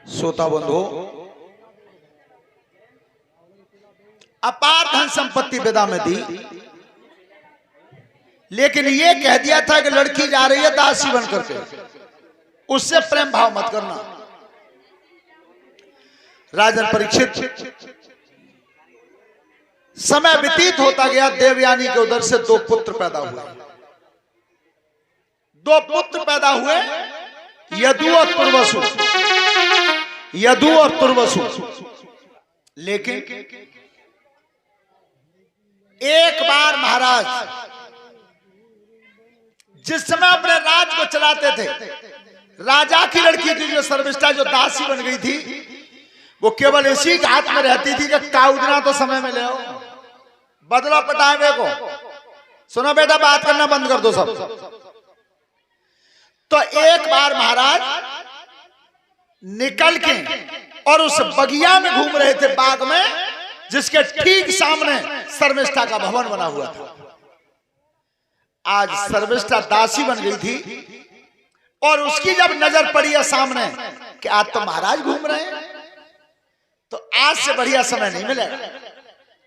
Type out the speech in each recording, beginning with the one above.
श्रोता बंधु, अपार धन संपत्ति विदा में दी, लेकिन ये कह दिया था कि लड़की जा रही है दासी बन करके, उससे प्रेम भाव मत करना। राजन परीक्षित समय व्यतीत होता गया, देवयानी के उदर से दो पुत्र पैदा हुए। दो पुत्र पैदा हुए, यदु और तुर्वसु। यदु और तुर्वसु। लेकिन एक बार महाराज जिस समय अपने राज को चलाते थे, राजा की लड़की थी जो सर्विष्ठा, जो दासी बन गई थी, वो केवल इसी के हाथ में रहती थी कि काउदना तो समय में ले आओ, बदलो पटावे को। सुनो बेटा, बात करना बंद कर दो सब। तो एक बार महाराज निकल के और उस बगिया में घूम रहे थे, बाग में, जिसके ठीक सामने सर्विष्ठा का भवन बना हुआ था। आज सर्विष्ठा दासी बन गई थी और उसकी जब नजर पड़ी है सामने कि आज तो महाराज घूम रहे हैं, तो आज से बढ़िया समय नहीं मिलेगा।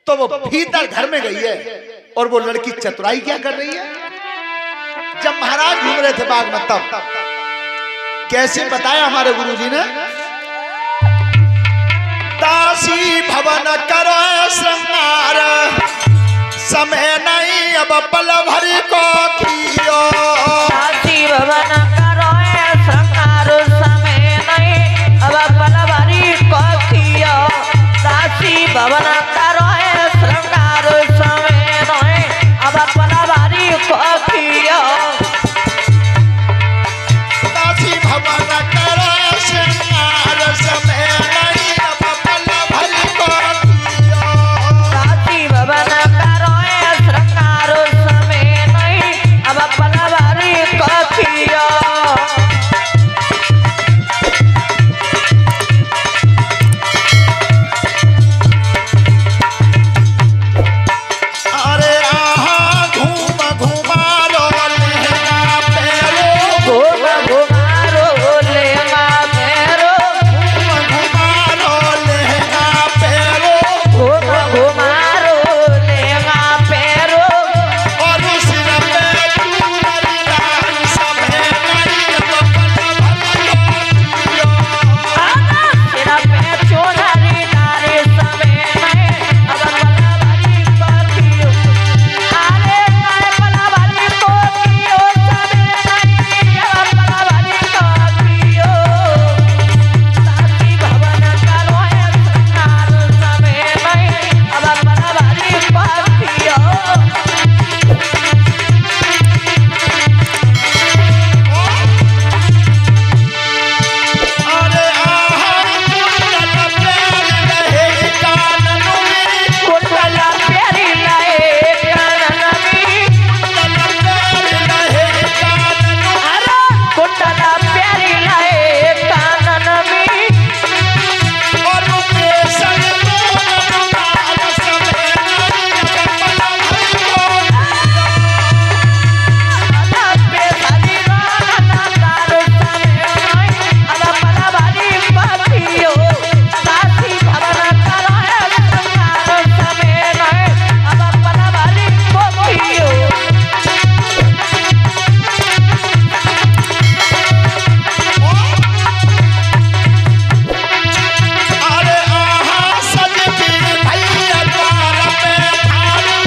तो वो भीतर घर में गई है और वो लड़की चतुराई क्या कर रही है। जब महाराज घूम रहे थे बाग में, तब कैसे बताया हमारे गुरुजी ने, दासी भवन करो श्रृंगार, समय नहीं अब पल भरी को कियो। दासी भवन करो श्रृंगार, समय नहीं अब पल भरी को कियो। दासी भवन करो श्रृंगार, समय नहीं अब पल भरी को कियो। दासी भवन करो श्रृंगार, समय नहीं अब पल भरी को कियो। दासी भवन करो श्रृंगार, समय नहीं अब पल भरी को कियो। अरे आहा घूम घुमारो लहंगा पैरो, घूम घुमारो लेंगा पैरो, घूम घुमारो लहंगा पैरो, घूम घुमारो लेंगा पैरो। और उस पे चूनरी लाल समय नहीं अब पल भरी को कियो। आधा सिरा पे चोनरी डारे, समय नहीं अब पल भरी को कियो। अरे काय पल भरी को कियो, समय नहीं अब पल भरी को कियो। दासी भवन करो श्रृंगार, समय नहीं अब पल भरी को कियो। अरे आहा कुंडल प्यार रहे कानन में, कुंडल प्यारी लाए कानन में, कुंडल प्यार रहे कानन में, अरे कुंडल प्यारी लाए कानन में। और उनके संग दोनों काल समय नहीं अब पल भरी को अदा पे सारी रान दार, समय नहीं अब पल भरी को कियो। दासी भवन करो श्रृंगार, समय नहीं अब पल भरी को कियो। अरे आहा सज के भैया द्वार पे ठाड़ी,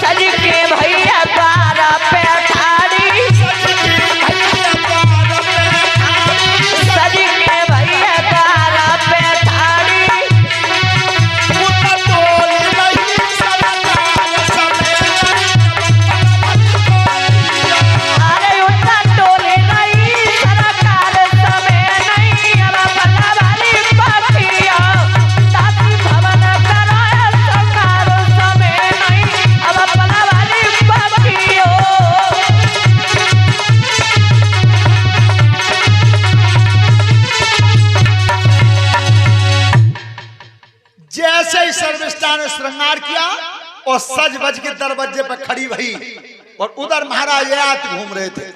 सज के भैया द्वार पे ठाड़ी, सज के भैया द्वार पे ठाड़ी, सज के भैया द्वार पे ठाड़ी। उत तोल नहीं सरकार समय अरे उतना टोले नहीं सरकार, समय नहीं अब पल भरी को कियो। दासी भवन करो श्रृंगार, समय नहीं अब पल भरी को कियो। जैसे ही सर्विष्ठा ने श्रृंगार किया और सज बज के दरवाजे पर खड़ी भई, और उधर महाराज यात घूम रहे थे,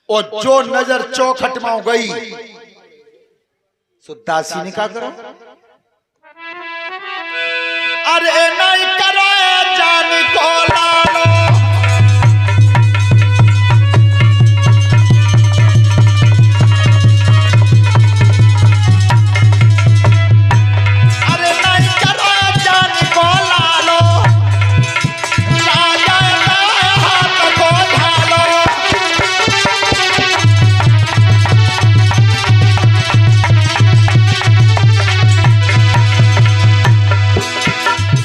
और जो नजर चौखट में गई सो दासी ने क्या करो, अरे नहीं करो जान को लालो, अरे नहीं करो जान को लालो, राजा का हाथ को ढालो।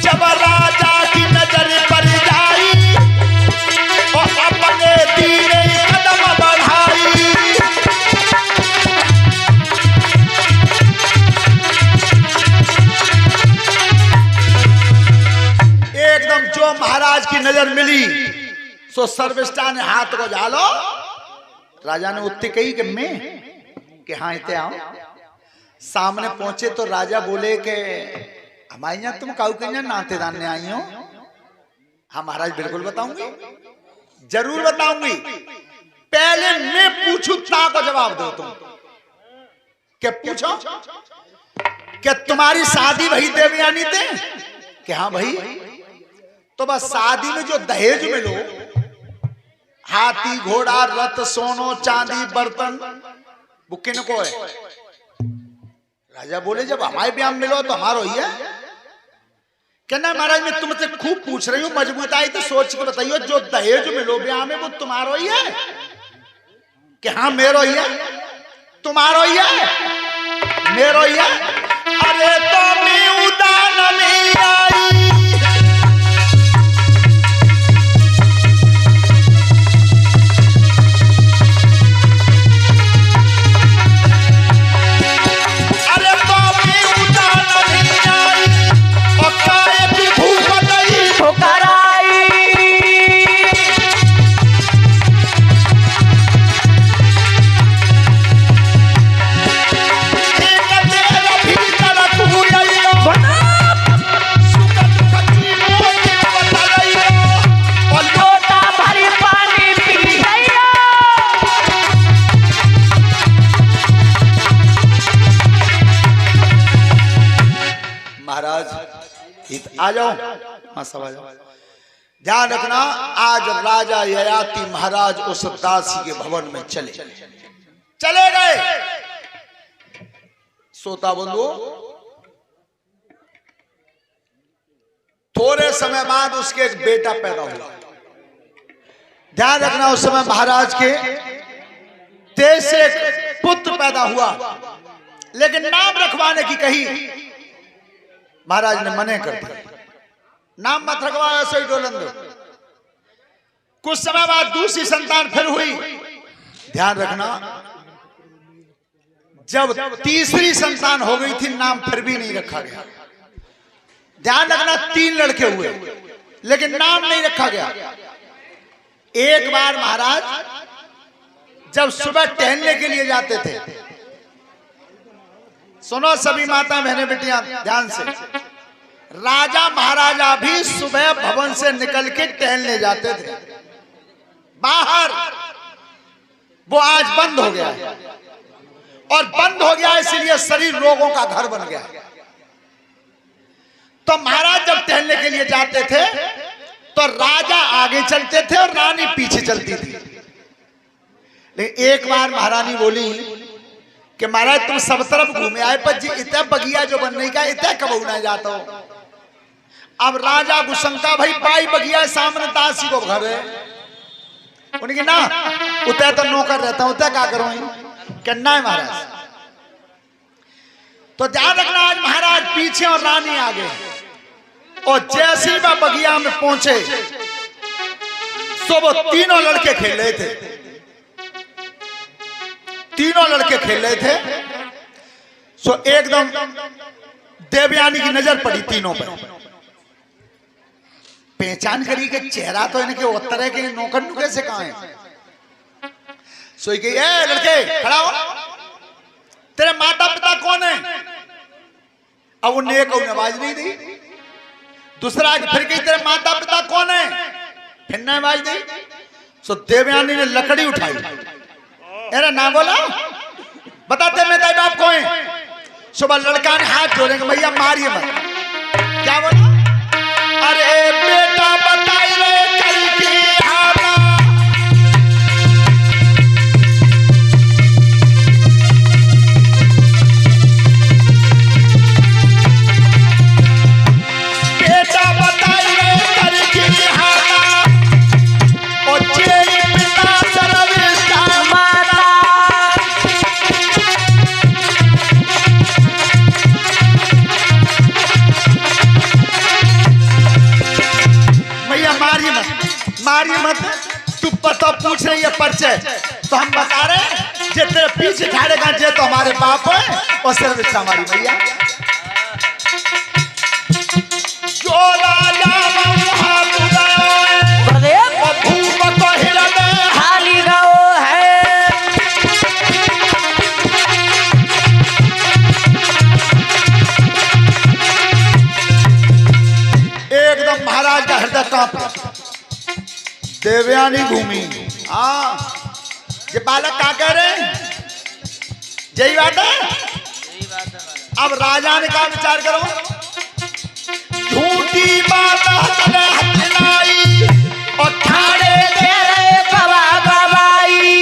जब राजा की नजर पड़ जाई और अपने धीरे कदम बढ़ाई, एकदम जो महाराज की नजर मिली सो सर्विष्ठा ने हाथ को झालो। राजा ने उत्ते कही कि मैं कि हाँ इतने आओ। सामने पहुंचे तो राजा बोले कि हमारे यहाँ तुम काऊ के यहाँ नाते दानने आई हो? हाँ महाराज बिल्कुल बताऊंगी, जरूर बताऊंगी। पहले मैं पूछू ता को जवाब दो तुम। क्या पूछो? क्या तुम्हारी शादी वही देवयानी थे? कि हाँ भाई। तो बस शादी में जो दहेज मिलो, हाथी घोड़ा रथ सोनो चांदी बर्तन, वो किन को है? राजा बोले जब हमारे ब्याह मिलो तो हमारो ही है। कहना महाराज मैं तुमसे खूब पूछ रही हूँ, मजबूताई तो सोच के बताइयो, जो दहेज मिलो ब्याह में वो तुम्हारो ही है? कि हाँ मेरो ही है। तुम्हारो ही है? मेरो ही है। अरे तो मैं उदान नहीं आई, आ जाओ। हाँ सब आ जाओ। ध्यान रखना आज राजा ययाति महाराज उस दासी के भवन में चले गए। सोता बंधुओं, थोड़े समय बाद उसके एक बेटा पैदा हुआ। ध्यान रखना उस समय महाराज के देश से एक पुत्र पैदा हुआ, लेकिन नाम रखवाने की कही, महाराज ने मने कर दिया, नाम मत रखवाओ, ऐसे ही डोलन दो। कुछ समय बाद दूसरी संतान फिर हुई। ध्यान रखना जब तीसरी संतान हो गई थी नाम फिर भी नहीं रखा गया। ध्यान रखना 3 लड़के हुए लेकिन नाम नहीं रखा गया। एक बार महाराज जब सुबह टहलने के लिए जाते थे, सुनो सभी माता बहने बेटियां ध्यान से, राजा महाराजा भी सुबह भवन से निकल के टहलने जाते थे बाहर। वो आज बंद हो गया है, और बंद हो गया इसलिए शरीर रोगों का घर बन गया। तो महाराज जब टहलने के लिए जाते थे तो राजा आगे चलते थे और रानी पीछे चलती थी। लेकिन एक बार महारानी बोली कि महाराज तुम सब तरफ घूमे आए पर जी इतना बगिया जो बनने का इतना कब ना जाता हो। अब राजा गुस्सा भाई पाई बगिया सामने दासी को घर है, उनकी ना उतना तो नौकर रहता हूं, उतना क्या करो कहना है महाराज। तो ध्यान रखना आज महाराज पीछे और रानी आगे, और जैसे ही वह बगिया में पहुंचे तो वो तीनों लड़के खेल रहे थे। तीनों लड़के खेल रहे थे। सो एकदम देवयानी की नजर पड़ी तीनों पर। पहचान करी कि चेहरा तो इनके उत्तरे के नौकर नुके से कहां है। सोई के ए लड़के खड़ा हो, तेरे माता पिता कौन है? अब उन्हें एक आवाज नहीं दी। दूसरा फिर कही तेरे माता पिता कौन है? फिर ने आवाज दी। सो देवयानी ने लकड़ी उठाई, अरे ना बोला बताते मैं तेरे बाप को है। सुबह लड़का ने हाथ जोड़ेंगे, मैया मारिए मत। क्या बोला? अरे बेटा बताई रे कल की हालत। बेटा बताई रे कल की हालत और जेल पिता सर्विस्टा माता मैया मारी मत। तू पता पूछ रही है परिचय, तो हम बता रहे हैं जे तेरे पीछे ठाड़ेगा जे तो हमारे बाप है और सर्विस हमारी मैया। जो राजा हाथ उड़ाए गुरुदेव और भूप को हिला दे। खाली गाओ है। एकदम महाराज का हृदय कांप उठा। देवयानी घूमी। हाँ, ये बालक क्या कह रहे हैं? यही बात है। अब राजा ने कहा विचार करो, झूठी बात हथलाई और ठाड़े तेरे गवा गवाई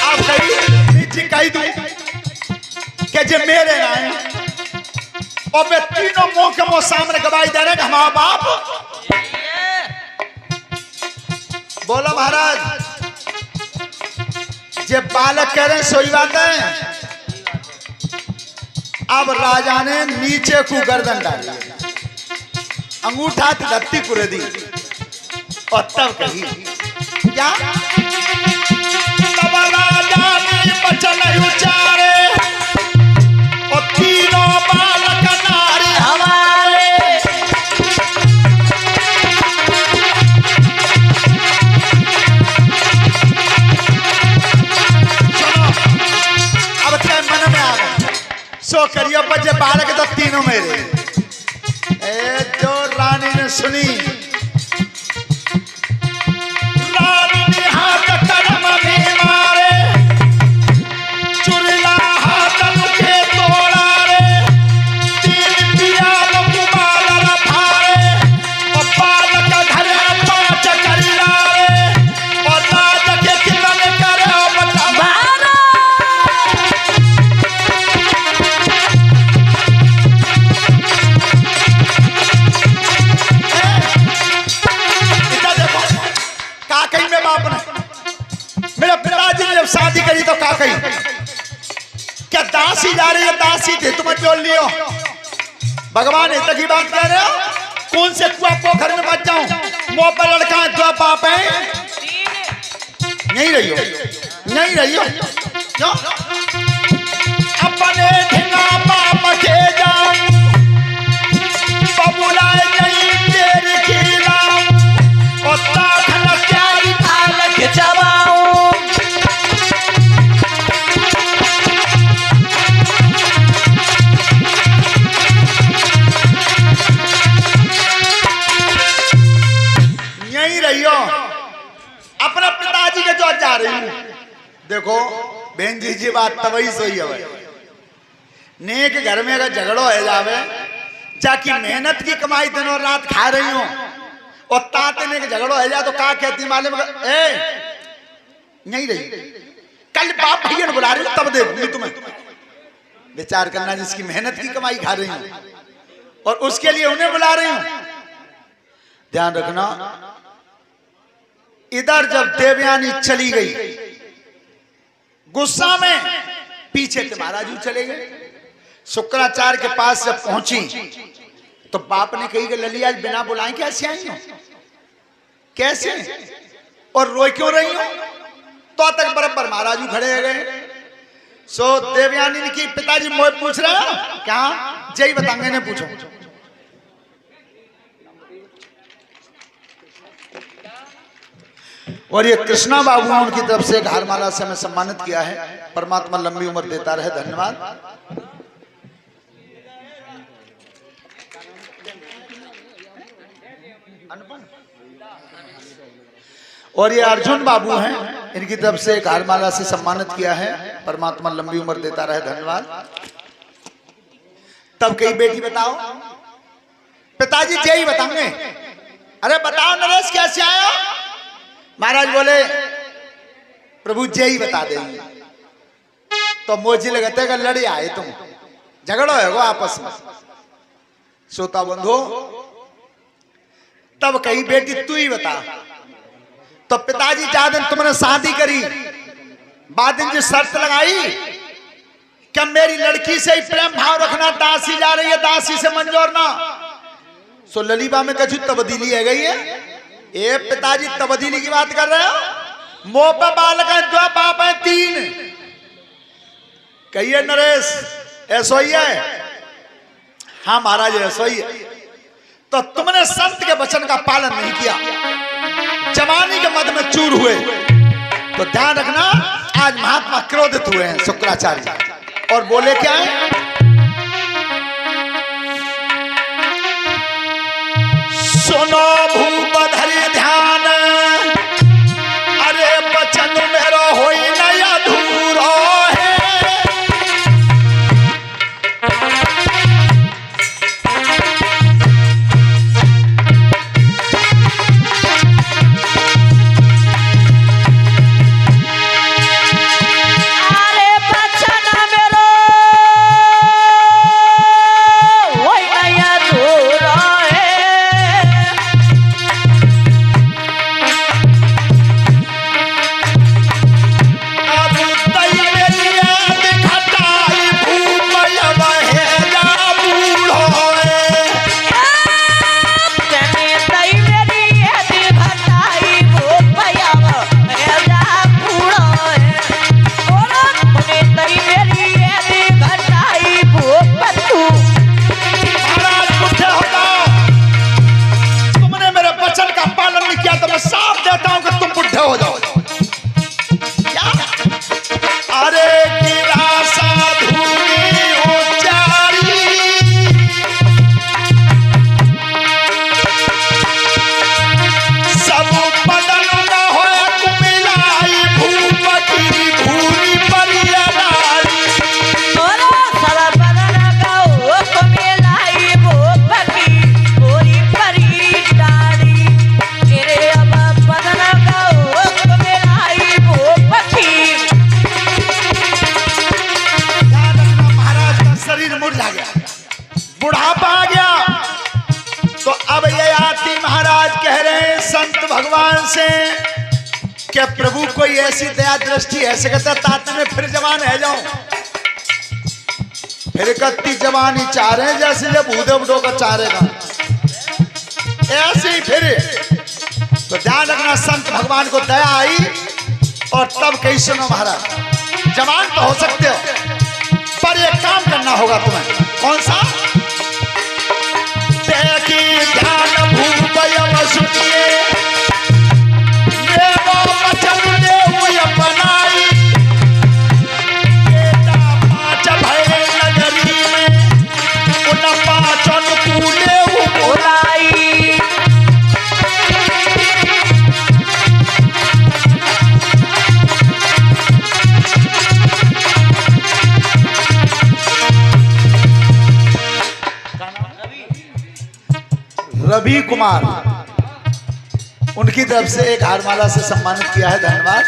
आप कही दूं कि जे मेरे ना है और मैं तीनों मुंह के मुंह सामने गवाही दे रहे हैं कि हमारा बाप। बोला महाराज, जे बालक कह रहे हैं सोई बात है। अब राजा ने नीचे को गर्दन डाली, अंगूठा धरती कुरे दी और तब कही क्या? तब राजा ने वचन उचारे और तीनों बालक नारी हमारे अब क्या मन में आ गया? सो करियो बच्चे बालक तो तीनों मेरे। ए जो रानी ने सुनी, रानी ने हाथ कर्म में मारे, चुरला हाथ मुके तोड़ा रे, तीन पिया मुकुबाल रफारे और बालक घर पांच करिला रे और राज के कितने करे बता। बारा इधर देखो, काकई में बाप ने, मेरे पिताजी ने जब शादी करी तो काकई क्या दासी जा रही है? दासी थे तुम्हें जोड़ लियो। भगवान इतना की बात कह रहे हो? कौन से कुआ पोखर में बच जाऊं? मुंह पर लड़का है, दो बाप है। नहीं रही हो क्यों? अपने ढिंगा बाप के जाऊं बबुलाए नहीं तेरी खिलाऊं और ताखन प्यारी अलग जवाऊं यहीं रही हो। अपने पिताजी के जो जा रही हूं। देखो बहन जी बात तवही सोई है। नेक घर में अगर झगड़ो है जावे, जाकी मेहनत की कमाई दिनों रात खा रही हूं और ताते ने झगड़ो है जा तो क्या कहती मालूम? नहीं रही, कल बाप भैया ने बुला रही हूं तब देखूंगी तुम्हें। विचार करना, जिसकी मेहनत की कमाई खा रही हूं और उसके लिए उन्हें बुला रही हूं। ध्यान रखना, इधर जब देवयानी चली गई गुस्सा में, पीछे के महाराजू चले गए। शुक्राचार्य के पास जब पहुंची तो बाप ने कही कि ललिया बिना बुलाए कैसे आई हो? कैसे और रोई क्यों रही हो? तो तक बराबर महाराजू खड़े हो गए। सो देवयानी ने की, पिताजी मोह पूछ रहे हो क्या? जय बताएंगे ने पूछो। और ये कृष्णा बाबू ने उनकी तरफ से हारमाला से हमें सम्मानित किया है। परमात्मा लंबी उम्र देता रहे। धन्यवाद। और ये अर्जुन बाबू हैं, इनकी तरफ से एक हारमाला से सम्मानित किया है। परमात्मा लंबी उम्र देता रहे, धन्यवाद। तब कही बेटी बताओ, पिताजी जय ही बताएंगे। अरे बताओ नरेश कैसे आया? महाराज बोले प्रभु जय ही बता देंगे। तो मोजी लगाते का लड़े आए तुम, झगड़ो है वो आपस में। श्रोता बंधु, तब कही बेटी तू ही बता। तो पिताजी जा दिन तुमने शादी करी, बाद दिन जो शर्त लगाई कि मेरी लड़की से ही प्रेम भाव रखना, दासी जा रही है दासी से मंजूर ना। सो ललीबा में कछु तब्दीली है गई है। ए पिताजी तब्दीली की बात कर रहे हो? मोह पे बालक है, दो बाप है, तीन। कहिए नरेश ऐसा ही है? हाँ महाराज ऐसा ही है। तो तुमने संत के वचन का पालन नहीं किया, जवानी के मद में चूर हुए। तो ध्यान रखना, आज महात्मा क्रोधित हुए हैं शुक्राचार्य, और बोले क्या है? सुनो भूप धरि ध्यान, अरे बचन मेरो होई न अधूरो है। भगवान से क्या प्रभु कोई ऐसी दया दृष्टि ऐसे कहता ताते में फिर जवान है जाऊं, फिर कत्ती जवानी चाह रहे हैं जैसे जब उदय उडो का चारेगा ऐसे ही फिर। तो ध्यान रखना, संत भगवान को दया आई और तब कहीं सुनो महाराज जवान तो हो सकते हो पर एक काम करना होगा तुम्हें। कौन सा? ध्यान भूप यम सुनिए रवि कुमार, उनकी तरफ से एक हारमाला से सम्मानित किया है, धन्यवाद।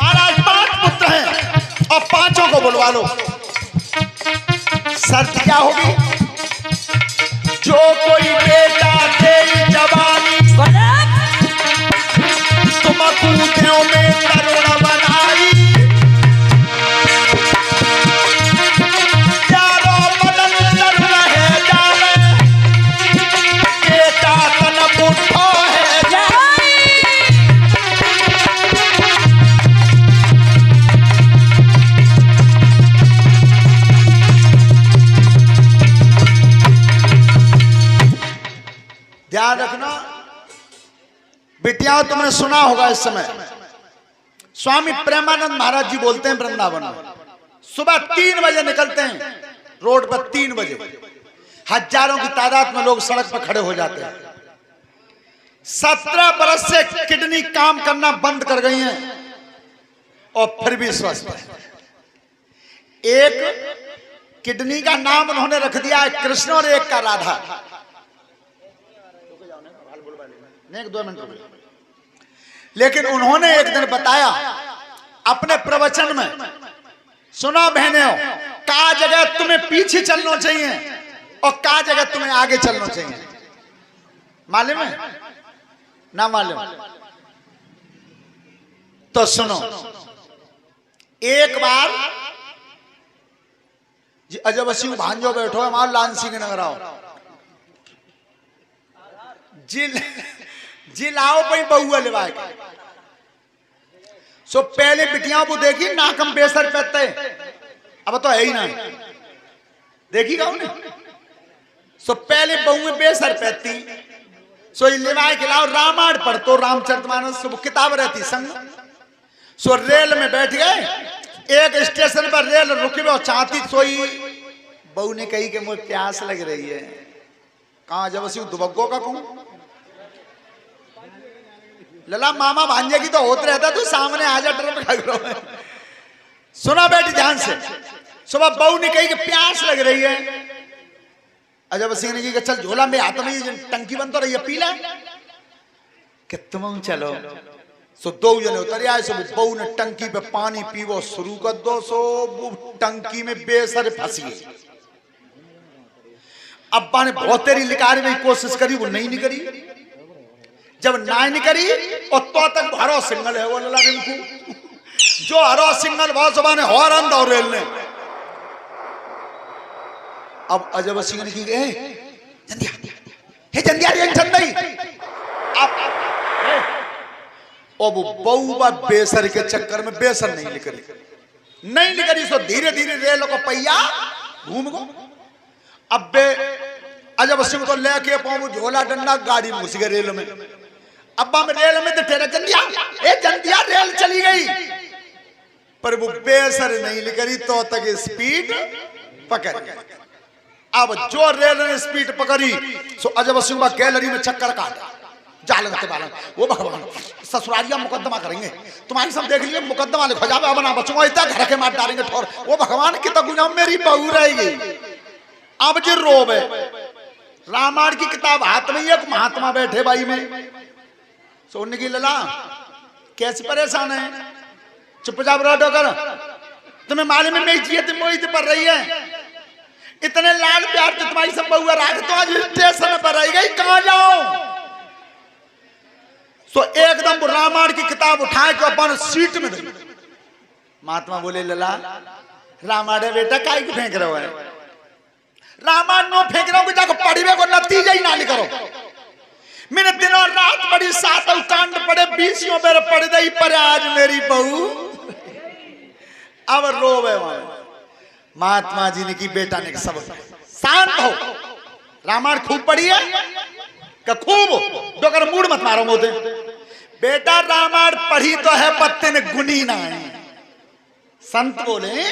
महाराज 5 पुत्र हैं और 5 को बुलवा लो। शर्त क्या होगी? जो कोई बेटा दे जवानी तुम कूदों में करुण बनाई, ध्यान रखना बिटिया। तुमने सुना होगा इस समय स्वामी प्रेमानंद महाराज जी बोलते हैं वृंदावन में सुबह 3 बजे निकलते हैं रोड पर। 3 बजे हजारों की तादाद में लोग सड़क पर खड़े हो जाते हैं। 17 बरस से किडनी काम करना बंद कर गई हैं और फिर भी स्वस्थ है। एक किडनी का नाम उन्होंने रख दिया है कृष्ण और एक का राधा। नहीं, 2 मिनट रुक। लेकिन उन्होंने एक दिन बताया अपने प्रवचन में, सुना बहनों, का जगह तुम्हें पीछे चलना चाहिए और का जगह तुम्हें आगे चलना चाहिए। मालूम है ना? मालूम? तो सुनो, एक बार जी अजब सिंह भांजो बैठो है मार लान सिंह नगर आओ जी लाओ भाई बहुआ लेवाए। सो पहले बिटिया वो देखी नाकम बेसर पहते, अब तो है ही ना, देखी गाँव ने। सो पहले बहुए बेसर पहती, सो लेवाए खिलाओ रामायण पढ़तो, रामचरितमानस किताब रहती संग। सो रेल में बैठ गए, एक स्टेशन पर रेल रुकी और चाहती सोई। बहू ने कही कि मुझे प्यास लग रही है। कहा जब सी दुबग्गो का कहूं, लला मामा भांजे की तो होते रहता, तू सामने आ जा ट्रक खा रहा है। सुना बेटी ध्यान से, सुबह बहू ने कही कि प्यास लग रही है। अजब सिंह ने कहा चल झोला में हाथ में टंकी बंद तो रही है, पी ला कि तुम चलो। सो 2 जने उतर आए। सो बहू ने टंकी पे पानी पीवो शुरू कर दो। सो टंकी में बेसर फंसी। अब्बा ने बहुत तेरी निकालने की कोशिश करी, वो नहीं निकली। जब ना निकली और तो तक हरो सिंगल है वो लला रिंकू, जो हरो सिंगल बहुत सुबह ने और अंद और रेल ने। अब अजब सिंह ने की जंदिया हे जंदिया रे चंदई अब बहुबा बेसर के चक्कर में बेसर नहीं निकली। सो धीरे धीरे रेल को पहिया घूम गो। अब बे अजब सिंह को लेके पाऊं झोला डंडा गाड़ी में घुस गए रेल में। अब्बा में रेल में तो ठहरा जंदिया, ए जंदिया रेल चली गई, पर वो बेसर नहीं निकली तो तक स्पीड पकड़। अब जो रेल ने स्पीड पकड़ी सो अजब सिंह गैलरी में चक्कर काटा। जालन के बालन वो भगवान ससुरालिया मुकदमा करेंगे, तुम्हारी सब देख लिए मुकदमा लिखो जावे, अब ना बचूंगा, इतना घर के मार डालेंगे ठोर। वो भगवान की तो गुनाह मेरी बहू रहेगी। अब जो रोब है, रामायण की किताब हाथ में, एक महात्मा बैठे भाई में। सोने की लला कैसे परेशान है, चुपचाप रहो कर, तुम्हें मालूम है मेरी जियत मोहित पड़ रही है, इतने लाल प्यार तो तुम्हारी सब बहुआ राख तो आज स्टेशन पर रह गई, कहां जाओ। सो एकदम रामायण की किताब उठाए के अपन सीट में दे। महात्मा बोले लला रामायण है बेटा, काहे की फेंक रहे हो? रामायण नो फेंक रहा हूं, जाकर पढ़िए को नतीजा ही ना निकलो। मैंने दिनों रात पढ़ी, 7 कांड पढ़े, 20 मेरे पढ़ गई, पर आज मेरी बहू अब रोवे। महात्मा जी ने की बेटा ने सब शांत हो, रामायण खूब पढ़ी है क्या? खूब डोकर मूड मत मारो मोदे। बेटा रामायण पढ़ी तो है पर तेने गुनी ना है। संत बोले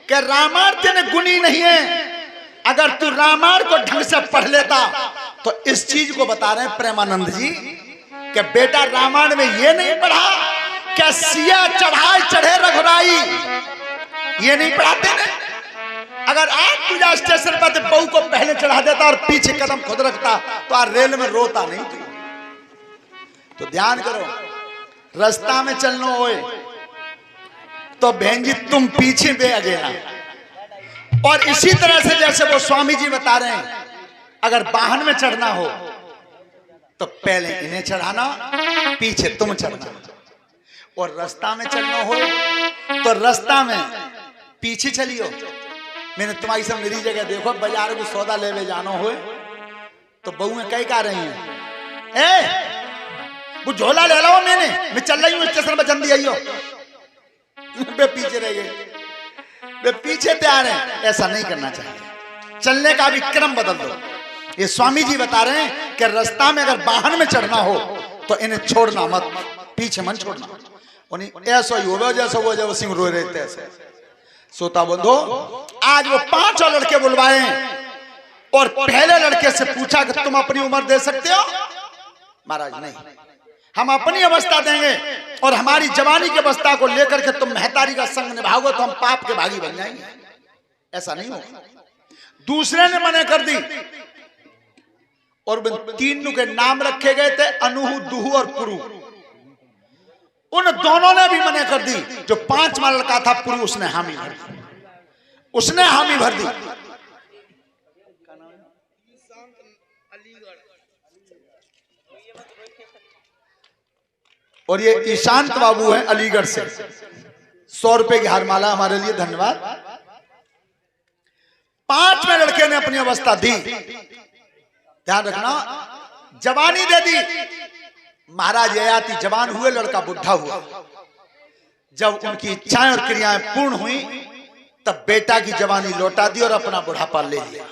कि रामायण तेने गुनी नहीं है। अगर तू रामायण को ढंग से पढ़ लेता तो इस चीज को बता रहे हैं प्रेमानंद जी कि बेटा रामायण में ये नहीं पढ़ा क्या सिया चढ़ाई चढ़े रघुराई, ये नहीं पढ़ाते ने। अगर आज तुझा स्टेशन पर बहू को पहले चढ़ा देता और पीछे कदम खुद रखता तो आज रेल में रोता नहीं तू। तो ध्यान करो, रास्ता में चलना होए तो बहन जी तुम पीछे बे अगेला। और इसी तरह से जैसे वो स्वामी जी बता रहे हैं, अगर वाहन में चढ़ना हो तो पहले इन्हें चढ़ाना, पीछे तुम चढ़ना। और रास्ता में चलना हो तो रास्ता में पीछे चलियो। मैंने तुम्हारी सब मेरी जगह देखो, बाजार को सौदा ले जाना हो तो बहू में कई का रही है, वो झोला ले लो, मैं चल रही हूँ स्टेशन पर, जल्दी आइयो। वे पीछे रह गए, वे पीछे तैयार हैं। ऐसा नहीं करना चाहिए, चलने का भी क्रम बदल दो। ये स्वामी जी बता रहे हैं कि रास्ता में अगर वाहन में चढ़ना हो तो इन्हें छोड़ना मत, पीछे मन छोड़ना। उन्हें ऐसा ही होगा जैसा वो जब सिंह रो रहे थे ऐसे। सोता बंधो, आज वो 5 लड़के बुलवाए और पहले लड़के से पूछा कि तुम अपनी उम्र दे सकते हो? महाराज नहीं, हम अपनी अवस्था देंगे और हमारी जवानी की अवस्था को लेकर के तुम महतारी का संग निभाओगे तो हम पाप के भागी बन जाएंगे। ऐसा नहीं होगा। दूसरे ने मना कर दी और तीनों के नाम रखे गए थे, अनुहु, दुहु और पुरु। उन दोनों ने भी मना कर दी। जो पांचवा लड़का था पुरु, उसने हामी भर दी, उसने हामी भर दी। और ये ईशांत बाबू है अलीगढ़ से, 100 रुपए की हारमाला हमारे लिए, धन्यवाद। 5वें लड़के ने अपनी अवस्था दी। ध्यान रखना, जवानी दे दी। महाराज ययाति जवान हुए, लड़का बुढ़ा हुआ। जब उनकी इच्छाएं और क्रियाएं पूर्ण हुई तब बेटा की जवानी लौटा दी और अपना बुढ़ापा ले लिया।